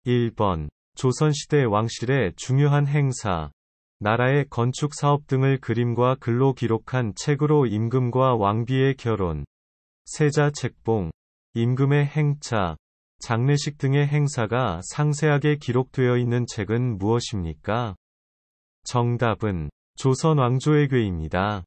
1번. 조선시대 왕실의 중요한 행사. 나라의 건축 사업 등을 그림과 글로 기록한 책으로 임금과 왕비의 결혼, 세자 책봉, 임금의 행차, 장례식 등의 행사가 상세하게 기록되어 있는 책은 무엇입니까? 정답은 조선 왕조의궤입니다.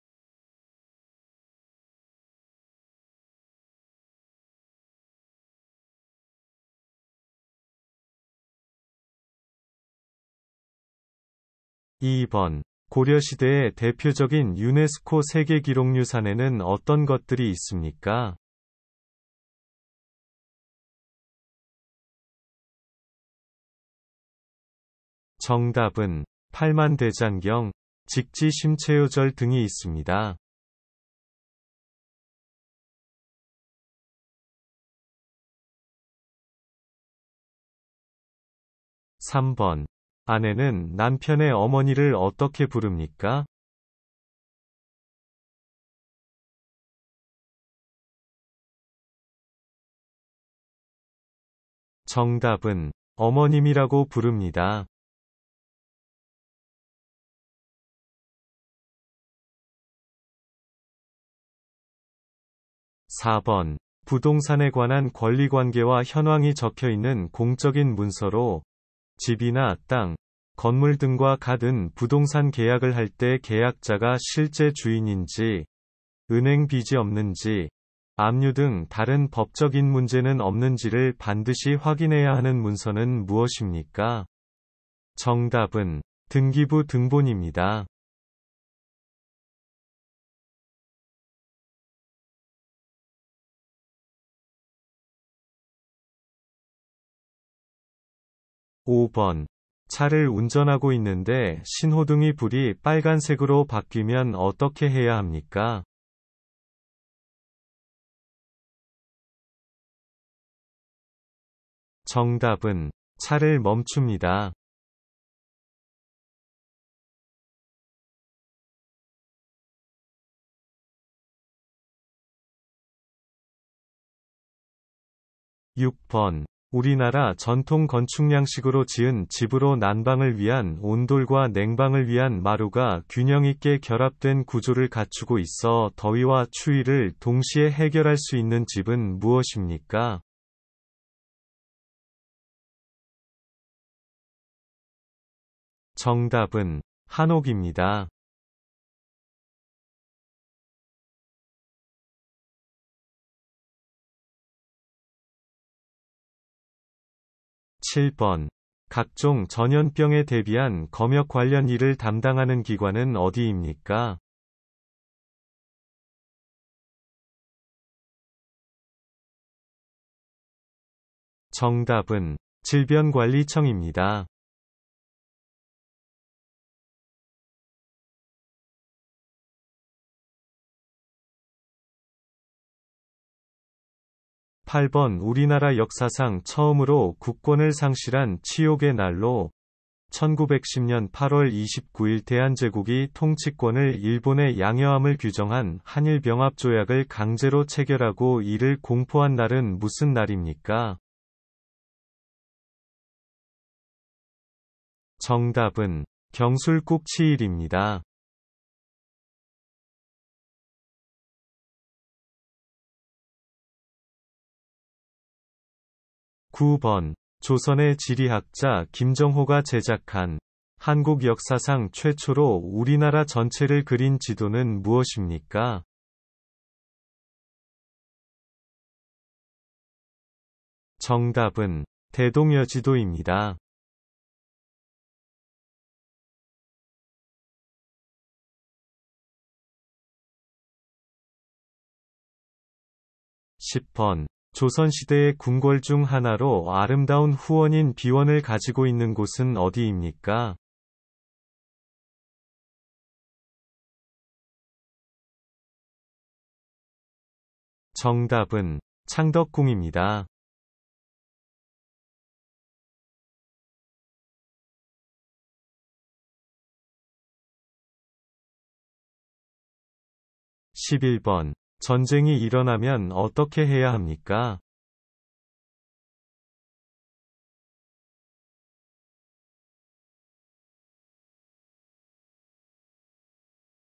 2번. 고려시대의 대표적인 유네스코 세계기록유산에는 어떤 것들이 있습니까? 정답은 팔만대장경, 직지심체요절 등이 있습니다. 3번. 아내는 남편의 어머니를 어떻게 부릅니까? 정답은 어머님이라고 부릅니다. 4번. 부동산에 관한 권리관계와 현황이 적혀 있는 공적인 문서로 집이나 땅, 건물 등과 같은 부동산 계약을 할 때 계약자가 실제 주인인지, 은행 빚이 없는지, 압류 등 다른 법적인 문제는 없는지를 반드시 확인해야 하는 문서는 무엇입니까? 정답은 등기부 등본입니다. 5번. 차를 운전하고 있는데 신호등이 불이 빨간색으로 바뀌면 어떻게 해야 합니까? 정답은 차를 멈춥니다. 6번. 우리나라 전통 건축 양식으로 지은 집으로 난방을 위한 온돌과 냉방을 위한 마루가 균형 있게 결합된 구조를 갖추고 있어 더위와 추위를 동시에 해결할 수 있는 집은 무엇입니까? 정답은 한옥입니다. 7번. 각종 전염병에 대비한 검역 관련 일을 담당하는 기관은 어디입니까? 정답은 질병관리청입니다. 8번. 우리나라 역사상 처음으로 국권을 상실한 치욕의 날로 1910년 8월 29일 대한제국이 통치권을 일본에 양해함을 규정한 한일병합조약을 강제로 체결하고 이를 공포한 날은 무슨 날입니까? 정답은 경술국치일입니다. 9번. 조선의 지리학자 김정호가 제작한 한국 역사상 최초로 우리나라 전체를 그린 지도는 무엇입니까? 정답은 대동여지도입니다. 10번. 조선시대의 궁궐 중 하나로 아름다운 후원인 비원을 가지고 있는 곳은 어디입니까? 정답은 창덕궁입니다. 11번. 전쟁이 일어나면 어떻게 해야 합니까?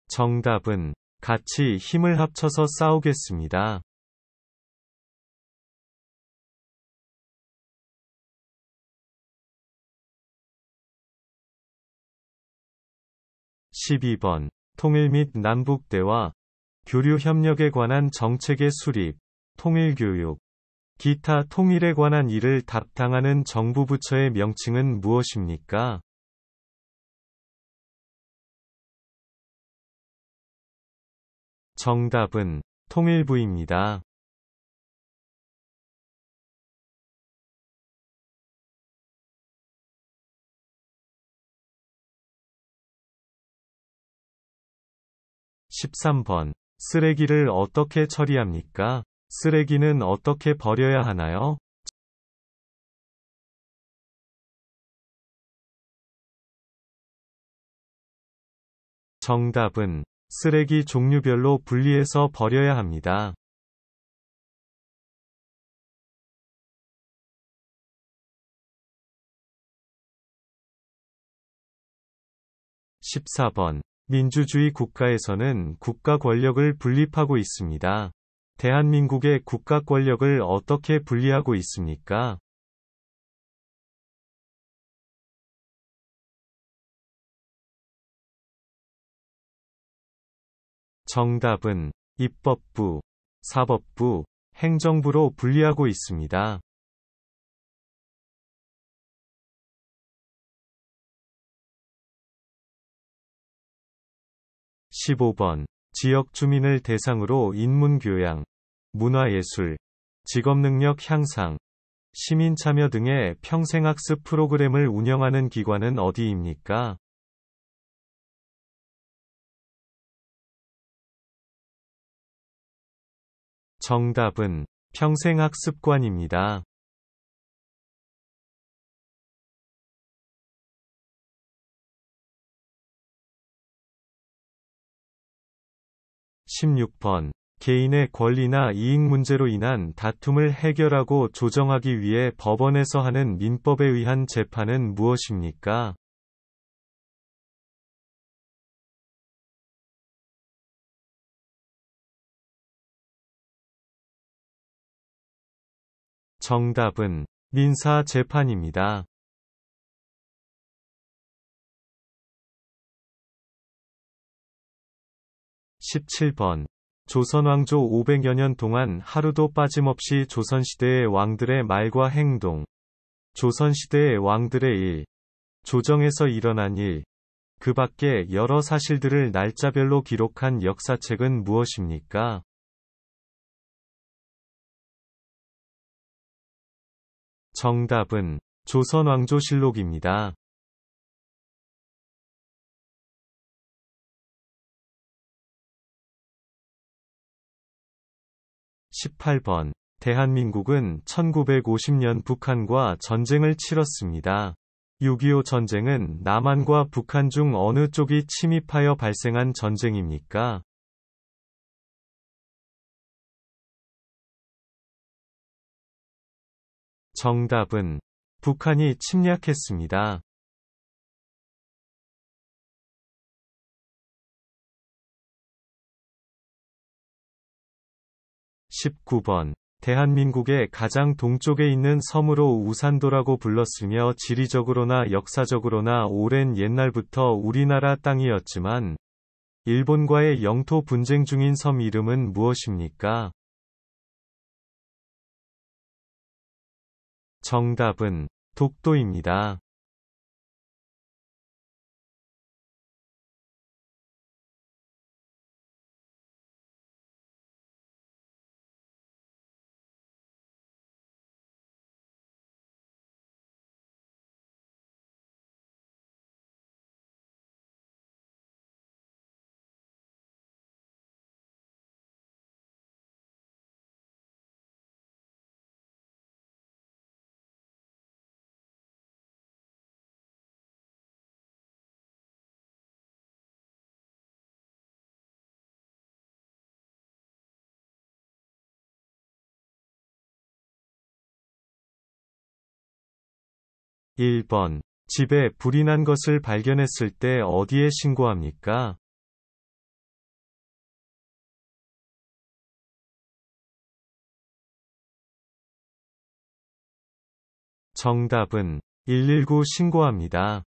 정답은 같이 힘을 합쳐서 싸우겠습니다. 12번. 통일 및 남북 대화, 교류 협력에 관한 정책의 수립, 통일교육, 기타 통일에 관한 일을 담당하는 정부 부처의 명칭은 무엇입니까? 정답은 통일부입니다. 13번. 쓰레기를 어떻게 처리합니까? 쓰레기는 어떻게 버려야 하나요? 정답은 쓰레기 종류별로 분리해서 버려야 합니다. 14번. 민주주의 국가에서는 국가 권력을 분립하고 있습니다. 대한민국의 국가 권력을 어떻게 분리하고 있습니까? 정답은 입법부, 사법부, 행정부로 분리하고 있습니다. 15번. 지역 주민을 대상으로 인문교양, 문화예술, 직업능력 향상, 시민참여 등의 평생학습 프로그램을 운영하는 기관은 어디입니까? 정답은 평생학습관입니다. 16번. 개인의 권리나 이익 문제로 인한 다툼을 해결하고 조정하기 위해 법원에서 하는 민법에 의한 재판은 무엇입니까? 정답은 민사 재판입니다. 17번. 조선 왕조 500여 년 동안 하루도 빠짐없이 조선시대의 왕들의 말과 행동, 조선시대의 왕들의 일, 조정에서 일어난 일, 그 밖에 여러 사실들을 날짜별로 기록한 역사책은 무엇입니까? 정답은 조선왕조실록입니다. 18번. 대한민국은 1950년 북한과 전쟁을 치렀습니다. 6.25 전쟁은 남한과 북한 중 어느 쪽이 침입하여 발생한 전쟁입니까? 정답은 북한이 침략했습니다. 19번. 대한민국의 가장 동쪽에 있는 섬으로 우산도라고 불렀으며 지리적으로나 역사적으로나 오랜 옛날부터 우리나라 땅이었지만 일본과의 영토 분쟁 중인 섬 이름은 무엇입니까? 정답은 독도입니다. 1번. 집에 불이 난 것을 발견했을 때 어디에 신고합니까? 정답은 119 신고합니다.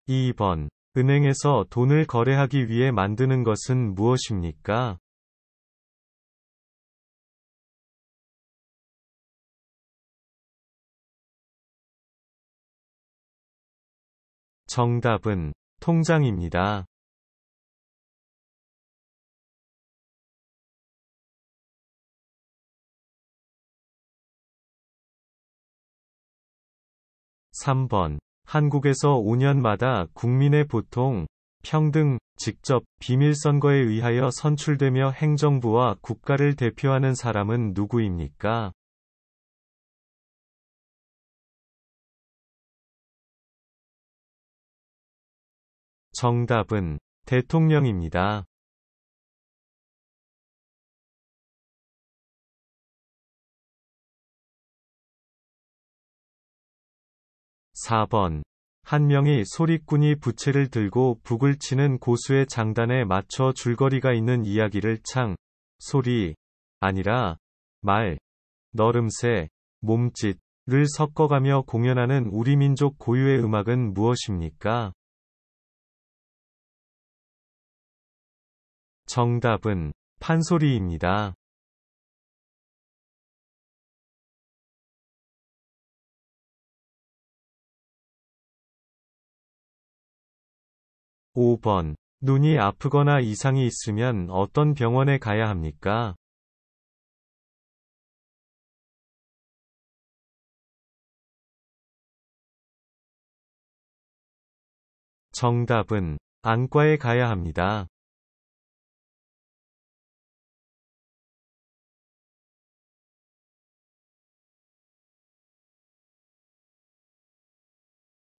2번. 은행에서 돈을 거래하기 위해 만드는 것은 무엇입니까? 정답은 통장입니다. 3번. 한국에서 5년마다 국민의 보통, 평등, 직접, 비밀선거에 의하여 선출되며 행정부와 국가를 대표하는 사람은 누구입니까? 정답은 대통령입니다. 4번. 한 명의 소리꾼이 부채를 들고 북을 치는 고수의 장단에 맞춰 줄거리가 있는 이야기를 창, 소리, 아니라, 말, 너름새, 몸짓을 섞어가며 공연하는 우리 민족 고유의 음악은 무엇입니까? 정답은 판소리입니다. 5번. 눈이 아프거나 이상이 있으면 어떤 병원에 가야 합니까? 정답은 안과에 가야 합니다.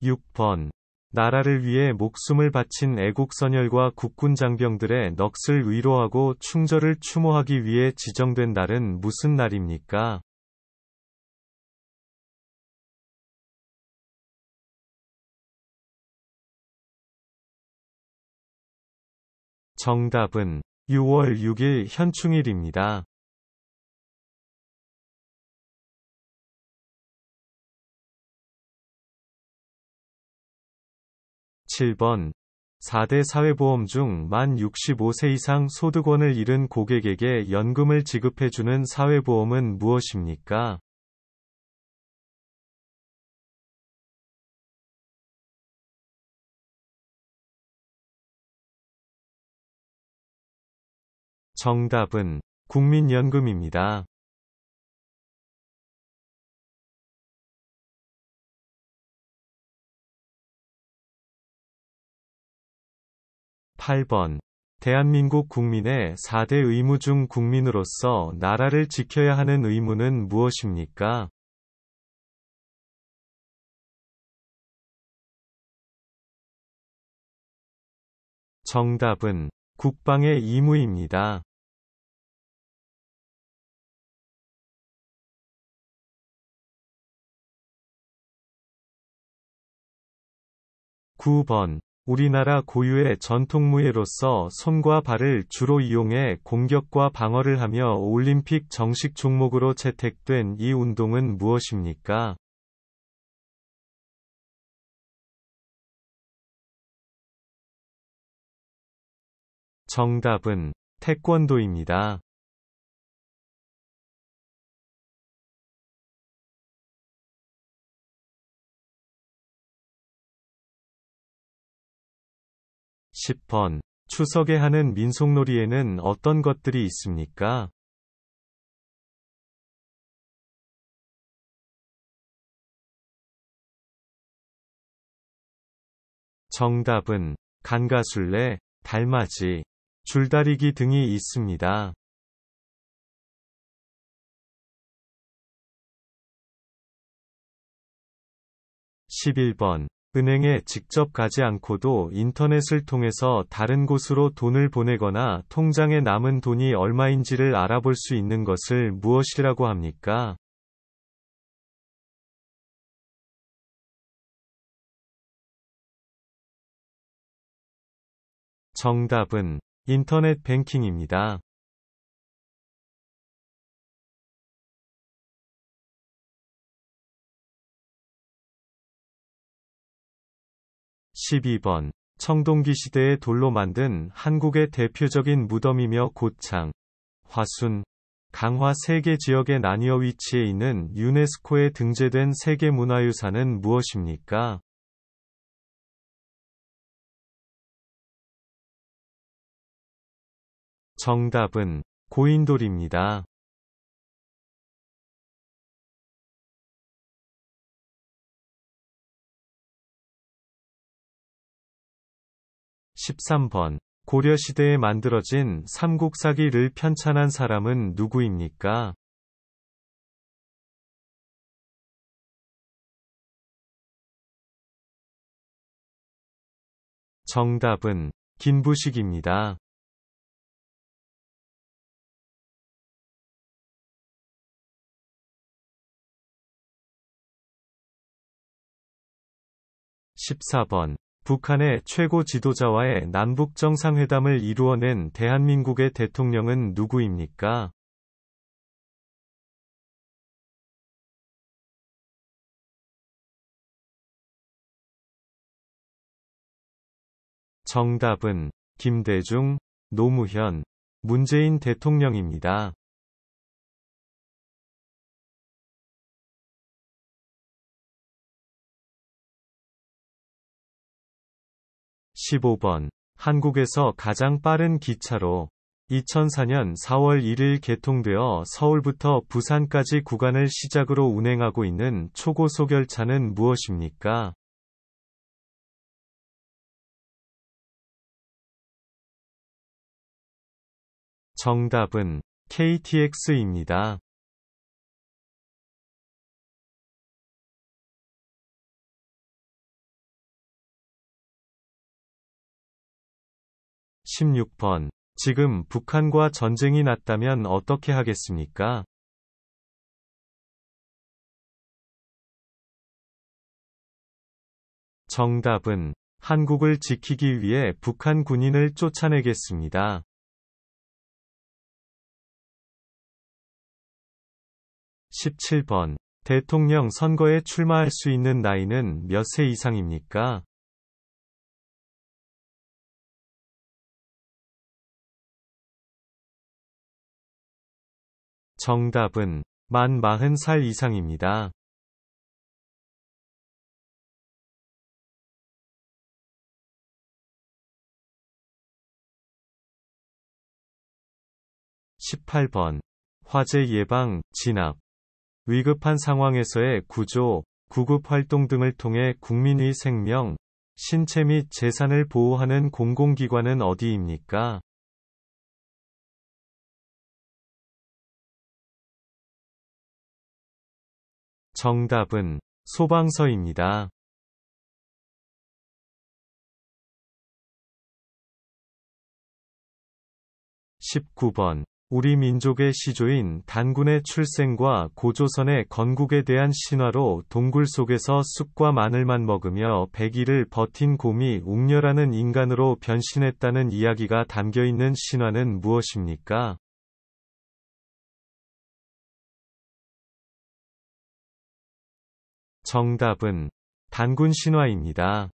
6번. 나라를 위해 목숨을 바친 애국선열과 국군 장병들의 넋을 위로하고 충절을 추모하기 위해 지정된 날은 무슨 날입니까? 정답은 6월 6일 현충일입니다. 7번. 4대 사회보험 중 만 65세 이상 소득원을 잃은 고객에게 연금을 지급해주는 사회보험은 무엇입니까? 정답은 국민연금입니다. 8번. 대한민국 국민의 4대 의무 중 국민으로서 나라를 지켜야 하는 의무는 무엇입니까? 정답은 국방의 의무입니다. 9번. 우리나라 고유의 전통무예로서 손과 발을 주로 이용해 공격과 방어를 하며 올림픽 정식 종목으로 채택된 이 운동은 무엇입니까? 정답은 태권도입니다. 10번. 추석에 하는 민속놀이에는 어떤 것들이 있습니까? 정답은 간가술래, 달맞이, 줄다리기 등이 있습니다. 11번. 은행에 직접 가지 않고도 인터넷을 통해서 다른 곳으로 돈을 보내거나 통장에 남은 돈이 얼마인지를 알아볼 수 있는 것을 무엇이라고 합니까? 정답은 인터넷 뱅킹입니다. 12번. 청동기 시대의 돌로 만든 한국의 대표적인 무덤이며 고창, 화순, 강화 세 개 지역에 나뉘어 위치해 있는 유네스코에 등재된 세계문화유산은 무엇입니까? 정답은 고인돌입니다. 13번. 고려시대에 만들어진 삼국사기를 편찬한 사람은 누구입니까? 정답은 김부식입니다. 14번. 북한의 최고 지도자와의 남북 정상회담을 이루어낸 대한민국의 대통령은 누구입니까? 정답은 김대중, 노무현, 문재인 대통령입니다. 15번. 한국에서 가장 빠른 기차로 2004년 4월 1일 개통되어 서울부터 부산까지 구간을 시작으로 운행하고 있는 초고속 열차는 무엇입니까? 정답은 KTX입니다. 16번. 지금 북한과 전쟁이 났다면 어떻게 하겠습니까? 정답은 한국을 지키기 위해 북한 군인을 쫓아내겠습니다. 17번. 대통령 선거에 출마할 수 있는 나이는 몇 세 이상입니까? 정답은 만 40살 이상입니다. 18번. 화재 예방, 진압, 위급한 상황에서의 구조, 구급 활동 등을 통해 국민의 생명, 신체 및 재산을 보호하는 공공기관은 어디입니까? 정답은 소방서입니다. 19번. 우리 민족의 시조인 단군의 출생과 고조선의 건국에 대한 신화로 동굴 속에서 쑥과 마늘만 먹으며 100일을 버틴 곰이 웅녀라는 인간으로 변신했다는 이야기가 담겨있는 신화는 무엇입니까? 정답은 단군 신화입니다.